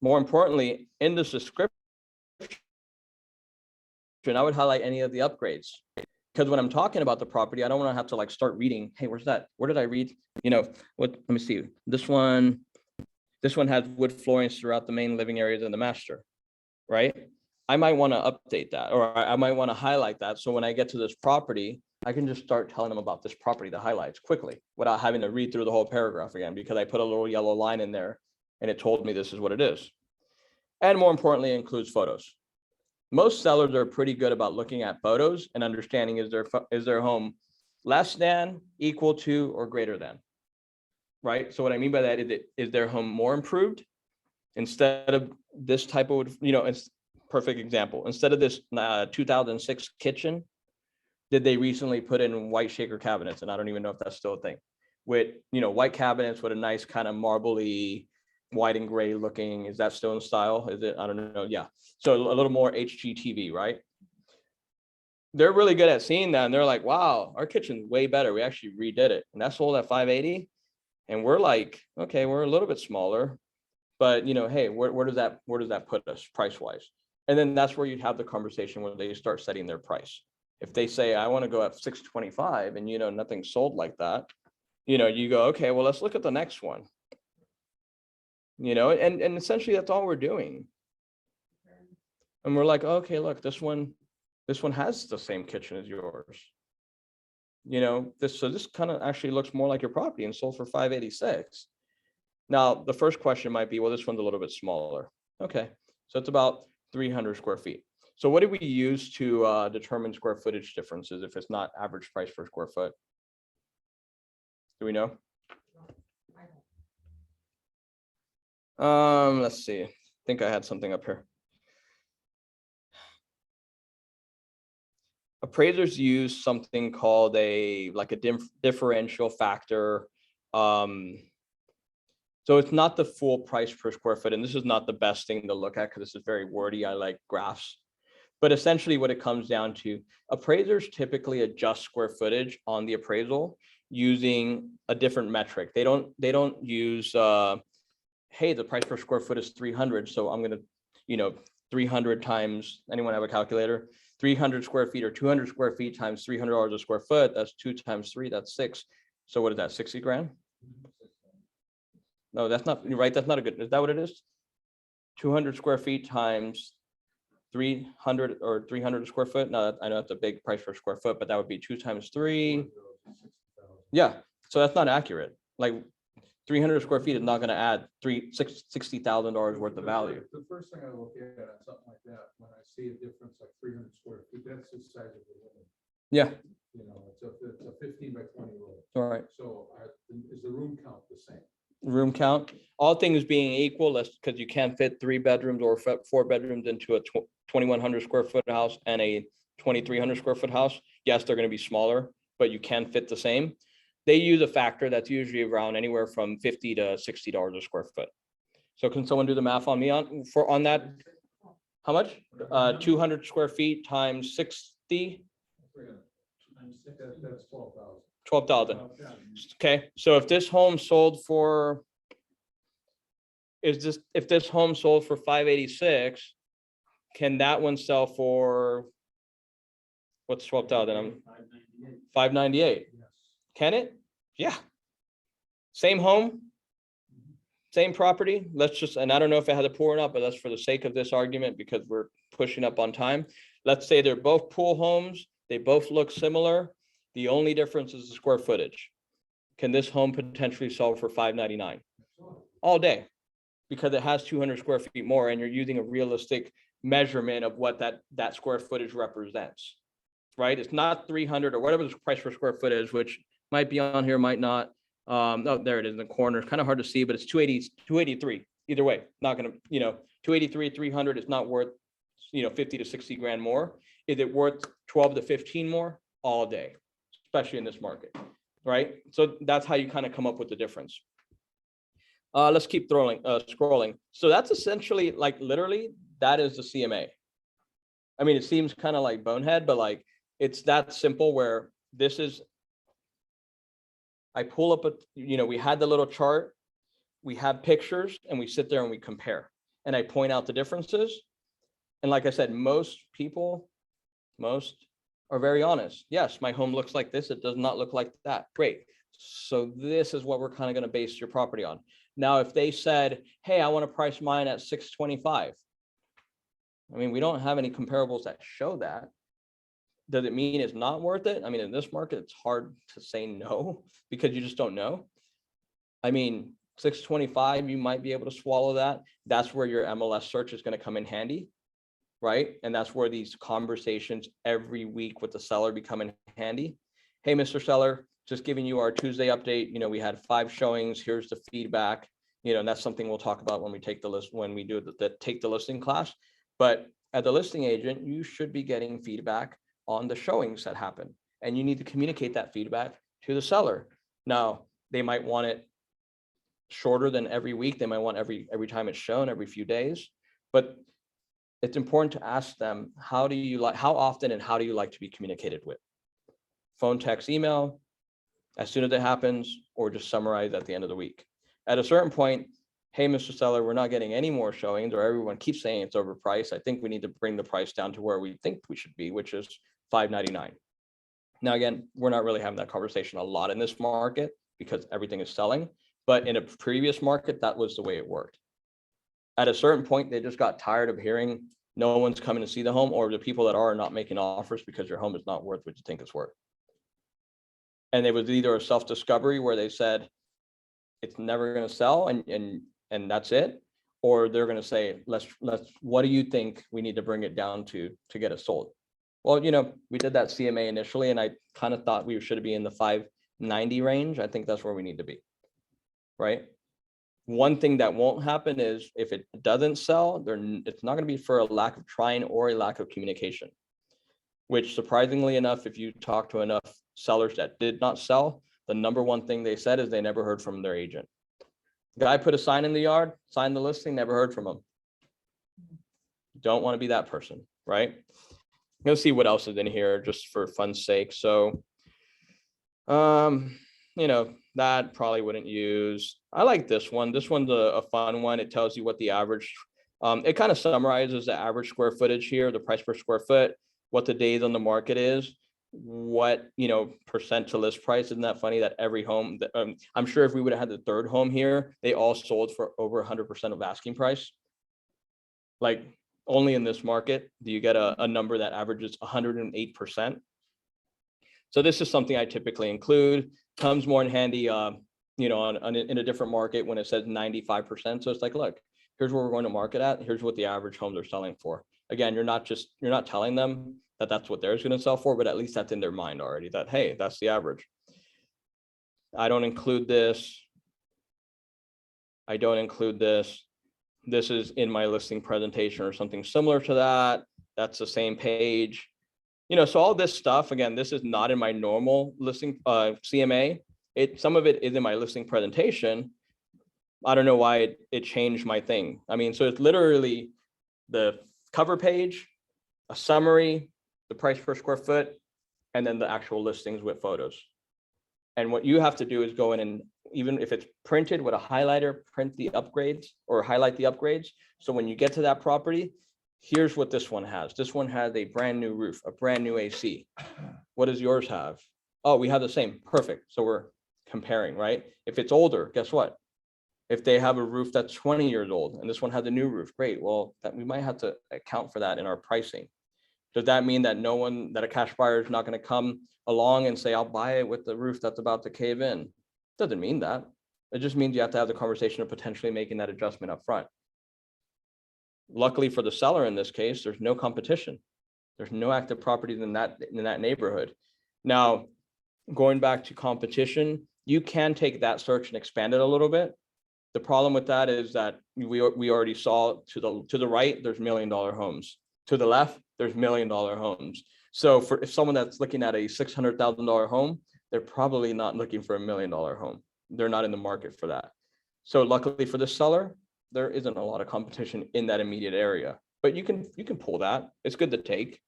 More importantly, in this description, I would highlight any of the upgrades. Because when I'm talking about the property, I don't want to have to like start reading. Hey, where's that? Where did I read? You know, what, let me see. This one has wood floorings throughout the main living areas in the master, right? I might want to update that, or I might want to highlight that. So when I get to this property, I can just start telling them about this property, the highlights quickly without having to read through the whole paragraph again, because I put a little yellow line in there and it told me this is what it is. And more importantly, it includes photos. Most sellers are pretty good about looking at photos and understanding is their home less than, equal to, or greater than, right? So what I mean by that is their home more improved instead of this type of, you know, it's perfect example. Instead of this 2006 kitchen, did they recently put in white shaker cabinets? And I don't even know if that's still a thing. With, you know, white cabinets with a nice kind of marbly white and gray looking. Is that still in style? Is it? I don't know. Yeah. So a little more HGTV, right? They're really good at seeing that. And they're like, wow, our kitchen's way better. We actually redid it. And that's sold at 580. And we're like, okay, we're a little bit smaller, but you know, hey, where does that put us price wise? And then that's where you'd have the conversation where they start setting their price. If they say, I want to go at 625 and, you know, nothing's sold like that, you know, you go, okay, well, let's look at the next one. You know, and essentially that's all we're doing. And we're like, okay, look, this one has the same kitchen as yours. You know, this kind of actually looks more like your property and sold for 586. Now, the first question might be, well, this one's a little bit smaller. Okay, so it's about 300 square feet. So what do we use to determine square footage differences if it's not average price per square foot? Do we know? Let's see. I think I had something up here. Appraisers use something called a differential factor. So it's not the full price per square foot, and this is not the best thing to look at because this is very wordy. I like graphs. But essentially what it comes down to, appraisers typically adjust square footage on the appraisal using a different metric. They don't use, hey, the price per square foot is 300. So I'm going to, you know, 300 times, anyone have a calculator? 300 square feet or 200 square feet times $300 a square foot. That's 2 times 3, that's 6. So what is that, 60 grand? No, that's not, you're right. That's not a good, is that what it is? 200 square feet times 300 or 300 square foot. No, I know that's a big price per square foot, but that would be 2 times 3. Yeah, so that's not accurate. Like 300 square feet is not going to add $60,000 worth of value. The first thing I look at on something like that, when I see a difference like 300 square feet, that's the size of the room. Yeah. You know, it's a 15 by 20 room. All right. So is the room count the same? Room count, all things being equal, because you can't fit 3 bedrooms or 4 bedrooms into a 2,100 square foot house and a 2,300 square foot house. Yes, they're going to be smaller, but you can fit the same. They use a factor that's usually around anywhere from $50 to $60 a square foot. So can someone do the math on me on that? How much? 200 square feet times 60. That's 12,000. 12,000. Okay, so if this home sold for, if this home sold for 586, can that one sell for, what's 12,000? 598. Yes. Can it? Yeah. Same home, same property. Let's just, and I don't know if it has a pool or not, but that's for the sake of this argument because we're pushing up on time. Let's say they're both pool homes. They both look similar. The only difference is the square footage. Can this home potentially sell for 599 all day? Because it has 200 square feet more and you're using a realistic measurement of what that square footage represents, right? It's not 300 or whatever the price per square foot is, which might be on here, might not. Oh, there it is in the corner. It's kind of hard to see, but it's 283. Either way, not going to, you know, 283, 300 is not worth, you know, 50 to 60 grand more. Is it worth 12 to 15 more? All day, especially in this market, right? So that's how you kind of come up with the difference. Let's keep scrolling. So that's essentially like literally that is the CMA. I mean, it seems kind of like bonehead, but like it's that simple where this is, I pull up we had the little chart, we have pictures and we sit there and we compare and I point out the differences. And like I said, most are very honest. Yes, my home looks like this. It does not look like that. Great. So this is what we're kind of going to base your property on. Now, if they said, hey, I want to price mine at 625. I mean, we don't have any comparables that show that. Does it mean it's not worth it? I mean, in this market, it's hard to say no because you just don't know. I mean, 625, you might be able to swallow that. That's where your MLS search is going to come in handy, right? And that's where these conversations every week with the seller become in handy. Hey, Mr. Seller, just giving you our Tuesday update. You know, we had 5 showings. Here's the feedback. You know, and that's something we'll talk about when we take the list, when we do the take the listing class. But as a listing agent, you should be getting feedback on the showings that happen. And you need to communicate that feedback to the seller. Now, they might want it shorter than every week. They might want every time it's shown, every few days. But it's important to ask them, how often and how do you like to be communicated with? Phone, text, email, as soon as it happens, or just summarize at the end of the week. At a certain point, hey, Mr. Seller, we're not getting any more showings, or everyone keeps saying it's overpriced. I think we need to bring the price down to where we think we should be, which is $599. Now, again, we're not really having that conversation a lot in this market because everything is selling. But in a previous market, that was the way it worked. At a certain point, they just got tired of hearing no one's coming to see the home, or the people that are not making offers because your home is not worth what you think it's worth. And it was either a self-discovery where they said it's never going to sell and that's it, or they're going to say, let's what do you think we need to bring it down to get it sold? Well, you know, we did that CMA initially, and I kind of thought we should be in the 590 range. I think that's where we need to be, right? One thing that won't happen is if it doesn't sell, it's not going to be for a lack of trying or a lack of communication, which surprisingly enough, if you talk to enough sellers that did not sell, the number one thing they said is they never heard from their agent. Guy put a sign in the yard, signed the listing, never heard from him. Don't want to be that person, right? I'm gonna see what else is in here just for fun's sake. So, you know, that probably wouldn't use. I like this one. This one's a fun one. It tells you what the average, it kind of summarizes the average square footage here, the price per square foot, what the days on the market is, what, you know, percent to list price. Isn't that funny that every home, I'm sure if we would have had the third home here, they all sold for over 100% of asking price. Like, only in this market do you get a number that averages 108%. So this is something I typically include. Comes more in handy, you know, in a different market when it says 95%. So it's like, look, here's where we're going to market at. Here's what the average homes are selling for. Again, you're not telling them that that's what they're going to sell for, but at least that's in their mind already, that, hey, that's the average. I don't include this. I don't include this. This is in my listing presentation or something similar to that. That's the same page. You know, so all this stuff, again, this is not in my normal listing CMA. Some of it is in my listing presentation. I don't know why it changed my thing. I mean, so it's literally the cover page, a summary, the price per square foot, and then the actual listings with photos. And what you have to do is go in and, even if it's printed with a highlighter, print the upgrades or highlight the upgrades. So when you get to that property, here's what this one has. This one has a brand new roof, a brand new AC. What does yours have? Oh, we have the same. Perfect. So we're comparing, right? If it's older, guess what? If they have a roof that's 20 years old and this one has a new roof, great. Well, we might have to account for that in our pricing. Does that mean that that a cash buyer is not going to come along and say, I'll buy it with the roof that's about to cave in? Doesn't mean that. It just means you have to have the conversation of potentially making that adjustment up front. Luckily for the seller in this case, there's no competition. There's no active properties in that neighborhood. Now, going back to competition, you can take that search and expand it a little bit. The problem with that is that we already saw to the right, there's $1 million homes. To the left, there's $1 million homes. So if someone that's looking at a $600,000 home, they're probably not looking for $1 million home. They're not in the market for that. So luckily for the seller, there isn't a lot of competition in that immediate area, but you can pull that. It's good to take,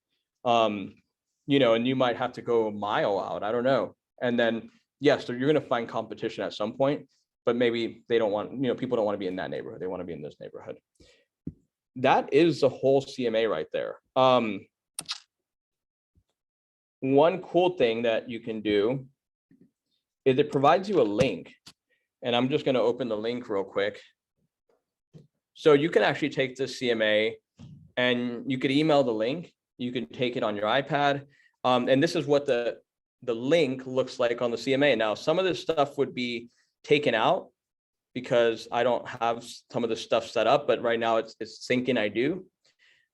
you know, and you might have to go a mile out. I don't know. And then, yes, so you're going to find competition at some point, but maybe they don't want, you know, people don't want to be in that neighborhood. They want to be in this neighborhood. That is the whole CMA right there. one cool thing that you can do is it provides you a link. And I'm just going to open the link real quick. So you can actually take this CMA and you could email the link. You can take it on your iPad. And this is what the link looks like on the CMA. Now, some of this stuff would be taken out because I don't have some of the stuff set up, but right now it's syncing. I do.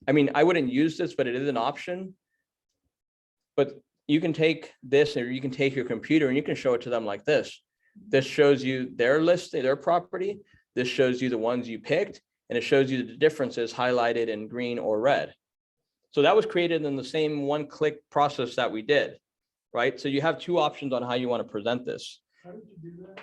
I mean, I wouldn't use this, but it is an option. But you can take this, or you can take your computer and you can show it to them like this. This shows you their list, their property. This shows you the ones you picked, and it shows you the differences highlighted in green or red. So that was created in the same one-click process that we did, right? So you have two options on how you want to present this. How did you do that?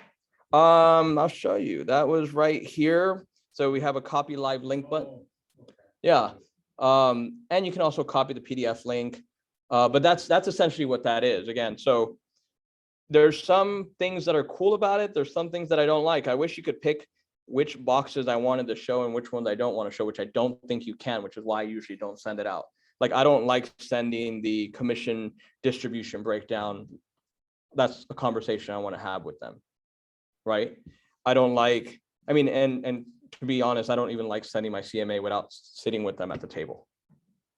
I'll show you. That was right here. So we have a copy live link button. Oh, okay. Yeah. And you can also copy the PDF link. But that's essentially what that is. Again, so there's some things that are cool about it. There's some things that I don't like. I wish you could pick which boxes I wanted to show and which ones I don't want to show, which I don't think you can, which is why I usually don't send it out. Like, I don't like sending the commission distribution breakdown. That's a conversation I want to have with them, right? I don't like, I mean, and to be honest, I don't even like sending my CMA without sitting with them at the table.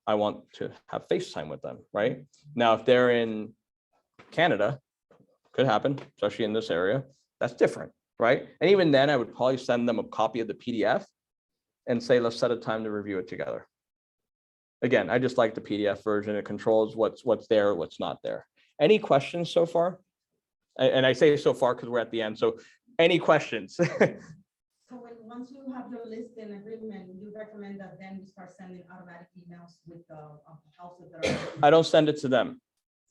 I want to have FaceTime with them, right? Now, if they're in Canada, could happen, especially in this area, that's different, right? And even then, I would probably send them a copy of the PDF and say, let's set a time to review it together. Again, I just like the PDF version. It controls what's there, what's not there. Any questions so far? And I say so far because we're at the end. So any questions? So once you have your list and agreement, you recommend that then you start sending automatic emails with the houses that are. I don't send it to them.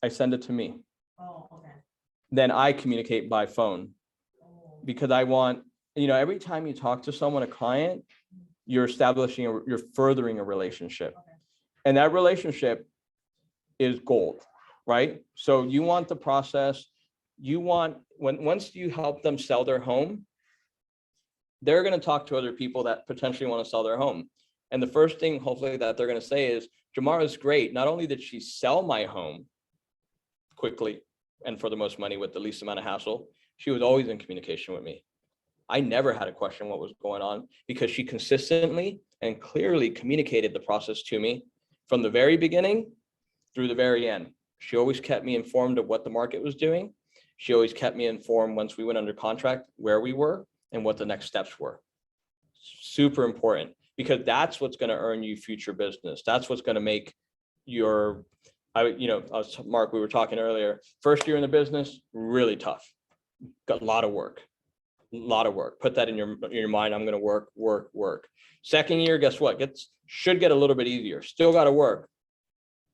I send it to me. Oh, okay. Then I communicate by phone, Oh, because I want, every time you talk to someone, a client, you're you're furthering a relationship. okay. And that relationship is gold, right? So you want the process, once you help them sell their home, they're going to talk to other people that potentially want to sell their home. And the first thing, hopefully, that they're going to say is, Jamara is great. Not only did she sell my home quickly and for the most money with the least amount of hassle, she was always in communication with me. I never had a question what was going on because she consistently and clearly communicated the process to me from the very beginning through the very end. She always kept me informed of what the market was doing. She always kept me informed once we went under contract, where we were and what the next steps were. Super important, because that's what's going to earn you future business. That's what's going to make your, Mark, we were talking earlier, first year in the business, really tough. Got a lot of work. Put that in your mind. I'm going to work. Second year, guess what? Should get a little bit easier. Still got to work.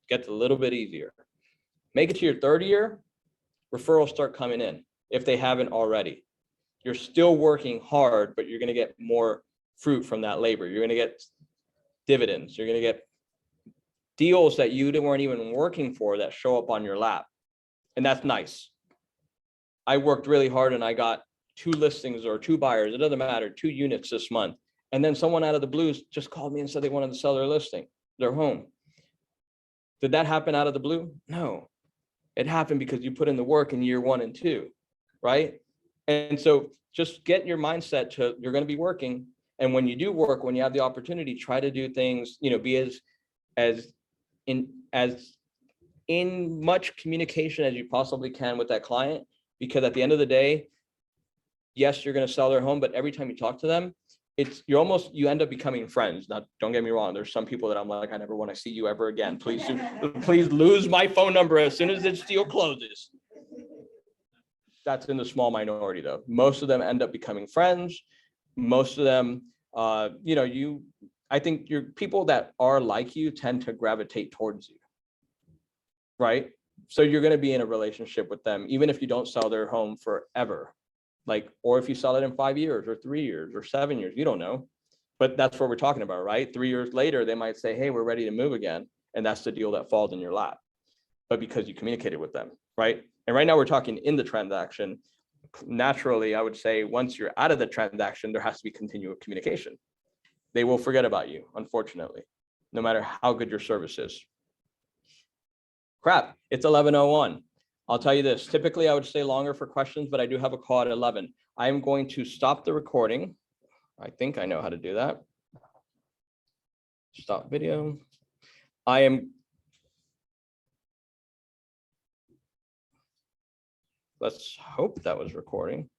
Gets a little bit easier. Make it to your third year, referrals start coming in if they haven't already. You're still working hard, but you're going to get more fruit from that labor. You're going to get dividends. You're going to get deals that you weren't even working for that show up on your lap. And that's nice. I worked really hard and I got 2 listings or 2 buyers. It doesn't matter, 2 units this month. And then someone out of the blues just called me and said they wanted to sell their listing, their home. Did that happen out of the blue? No. It happened because you put in the work in year 1 and 2, right? And so just get your mindset to, you're going to be working. And when you do work, when you have the opportunity, try to do things, be as in much communication as you possibly can with that client, because at the end of the day, yes, you're going to sell their home, but every time you talk to them, you end up becoming friends. Now, don't get me wrong. There's some people that I'm like, I never want to see you ever again. Please lose my phone number as soon as this deal closes. That's in the small minority though. Most of them end up becoming friends. Most of them, I think your people that are like you tend to gravitate towards you, right? So you're going to be in a relationship with them, even if you don't sell their home forever. Or if you sell it in 5 years or 3 years or 7 years, you don't know. But that's what we're talking about, right? 3 years later, they might say, hey, we're ready to move again. And that's the deal that falls in your lap. But because you communicated with them, right? And right now we're talking in the transaction. Naturally, I would say once you're out of the transaction, there has to be continual communication. They will forget about you, unfortunately, no matter how good your service is. Crap, it's 11:01. I'll tell you this, typically I would stay longer for questions, but I do have a call at 11. I am going to stop the recording. I think I know how to do that. Stop video. Let's hope that was recording.